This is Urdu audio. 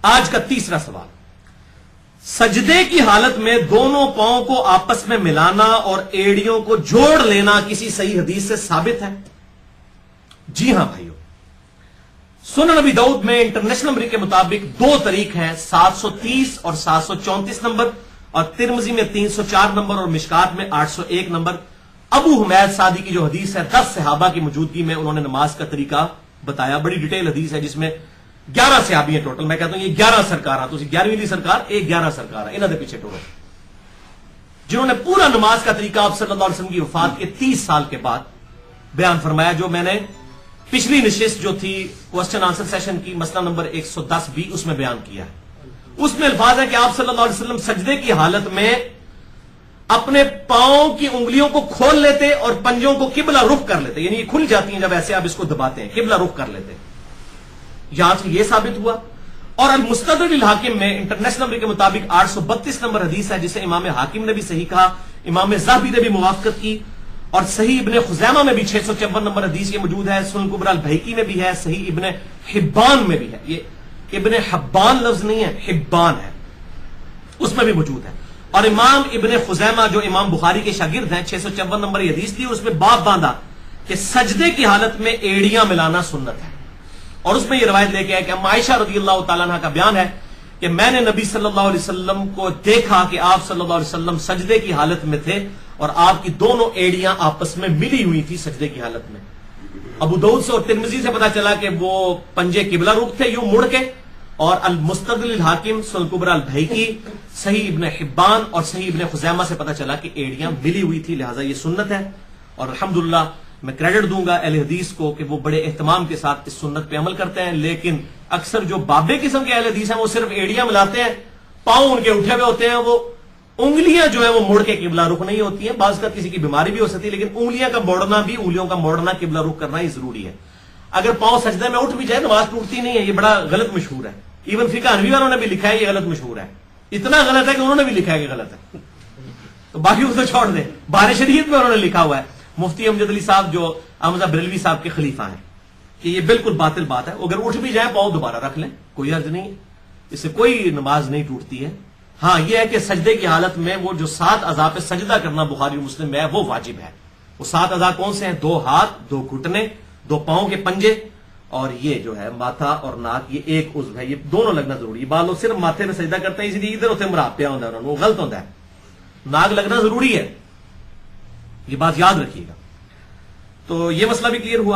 آج کا تیسرا سوال، سجدے کی حالت میں دونوں پاؤں کو آپس میں ملانا اور ایڑیوں کو جوڑ لینا کسی صحیح حدیث سے ثابت ہے؟ جی ہاں بھائیو، سنن ابی داؤد میں انٹرنیشنل نمبر کے مطابق دو طریق ہیں، 730 اور 734 نمبر، اور ترمذی میں 304 نمبر اور مشکات میں 801 نمبر۔ ابو حمید سعدی کی جو حدیث ہے 10 صحابہ کی موجودگی میں انہوں نے نماز کا طریقہ بتایا، بڑی ڈیٹیل حدیث ہے جس میں 11 صحابی ہیں ٹوٹل۔ میں کہتا ہوں یہ 11 سرکار، تو 11ویں سرکار ایک 11 سرکار ہے، انہوں نے پیچھے ٹوڑو، جنہوں نے پورا نماز کا طریقہ آپ صلی اللہ علیہ وسلم کی وفات کے 30 سال کے بعد بیان فرمایا، جو میں نے پچھلی نشست جو تھی کوسچن آنسر سیشن کی مسئلہ نمبر 110 بھی اس میں بیان کیا ہے۔ اس میں الفاظ ہے کہ آپ صلی اللہ علیہ وسلم سجدے کی حالت میں اپنے پاؤں کی انگلیوں کو کھول لیتے اور پنجوں کو قبلہ رخ کر لیتے، یعنی یہ کھل جاتی ہیں جب ایسے آپ اس کو دباتے ہیں، قبلہ رخ کر لیتے۔ یہاں سے یہ ثابت ہوا۔ اور المستدرک للحاکم میں انٹرنیشنل نمبر کے مطابق 832 نمبر حدیث ہے جسے امام حاکم نے بھی صحیح کہا، امام ذہبی نے بھی موافقت کی، اور صحیح ابن خزیمہ میں بھی 654 نمبر حدیث یہ موجود ہے، سنن کبری البیہقی میں بھی ہے، صحیح ابن حبان میں بھی ہے، یہ ابن حبان لفظ نہیں ہے، حبان ہے، اس میں بھی موجود ہے۔ اور امام ابن خزیمہ جو امام بخاری کے شاگرد ہیں 654 نمبر حدیث تھی، اس میں باب باندھا کہ سجدے کی حالت میں ایڑیاں ملانا سنت ہے، اور اس میں یہ روایت لے کے آئے کہ عائشہ رضی اللہ تعالیٰ عنہ کا بیان ہے کہ میں نے نبی صلی اللہ علیہ وسلم کو دیکھا کہ آپ صلی اللہ علیہ وسلم سجدے کی حالت میں تھے اور آپ کی دونوں ایڑیاں آپس میں ملی ہوئی تھی سجدے کی حالت میں۔ ابو داؤد سے اور ترمذی سے پتا چلا کہ وہ پنجے قبلہ رخ تھے یوں مڑ کے، اور المستدرک للحاکم، سنن کبری البیہقی، صحیح ابن حبان اور صحیح ابن خزیمہ سے پتا چلا کہ ایڑیاں ملی ہوئی تھی، لہذا یہ سنت ہے۔ اور الحمدللہ میں کریڈٹ دوں گا اہل حدیث کو کہ وہ بڑے اہتمام کے ساتھ اس سنت پہ عمل کرتے ہیں، لیکن اکثر جو بابے قسم کے اہل حدیث ہیں وہ صرف ایڑیاں ملاتے ہیں، پاؤں ان کے اٹھے ہوئے ہوتے ہیں، وہ انگلیاں جو ہیں وہ مڑ کے قبلہ رخ نہیں ہوتی ہیں، بعض کا کسی کی بیماری بھی ہو سکتی ہے، لیکن انگلیاں کا موڑنا بھی، انگلیوں کا موڑنا قبلہ رخ کرنا ہی ضروری ہے۔ اگر پاؤں سجدے میں اٹھ بھی جائے نماز ٹوٹتی نہیں ہے، یہ بڑا غلط مشہور ہے، ایون فقہ حنفی والوں نے بھی لکھا ہے یہ غلط مشہور ہے، اتنا غلط ہے کہ انہوں نے بھی لکھا ہے کہ غلط ہے، تو باقی اس کو چھوڑ دیں۔ بہار شریعت میں انہوں نے لکھا ہوا ہے، مفتی امجد علی صاحب جو احمد بریلوی صاحب کے خلیفہ ہیں، کہ یہ بالکل باطل بات ہے، اگر اٹھ بھی جائیں پاؤں دوبارہ رکھ لیں، کوئی حرج نہیں ہے، اس سے کوئی نماز نہیں ٹوٹتی ہے۔ ہاں یہ ہے کہ سجدے کی حالت میں وہ جو 7 اعضاء پہ سجدہ کرنا بخاری مسلم میں ہے وہ واجب ہے۔ وہ 7 اعضاء کون سے ہیں؟ 2 ہاتھ، 2 گھٹنے، 2 پاؤں کے پنجے، اور یہ جو ہے ماتھا اور ناک، یہ ایک عضو ہے، یہ دونوں لگنا ضروری ہے۔ بعض لوگ صرف ماتھے پہ سجدہ کرتے ہیں، اسی لیے ادھر ادھر مراد پیا ہوتا ہے، وہ غلط ہوتا ہے، ناک لگنا ضروری ہے، یہ بات یاد رکھیے گا۔ تو یہ مسئلہ بھی کلیئر ہوا۔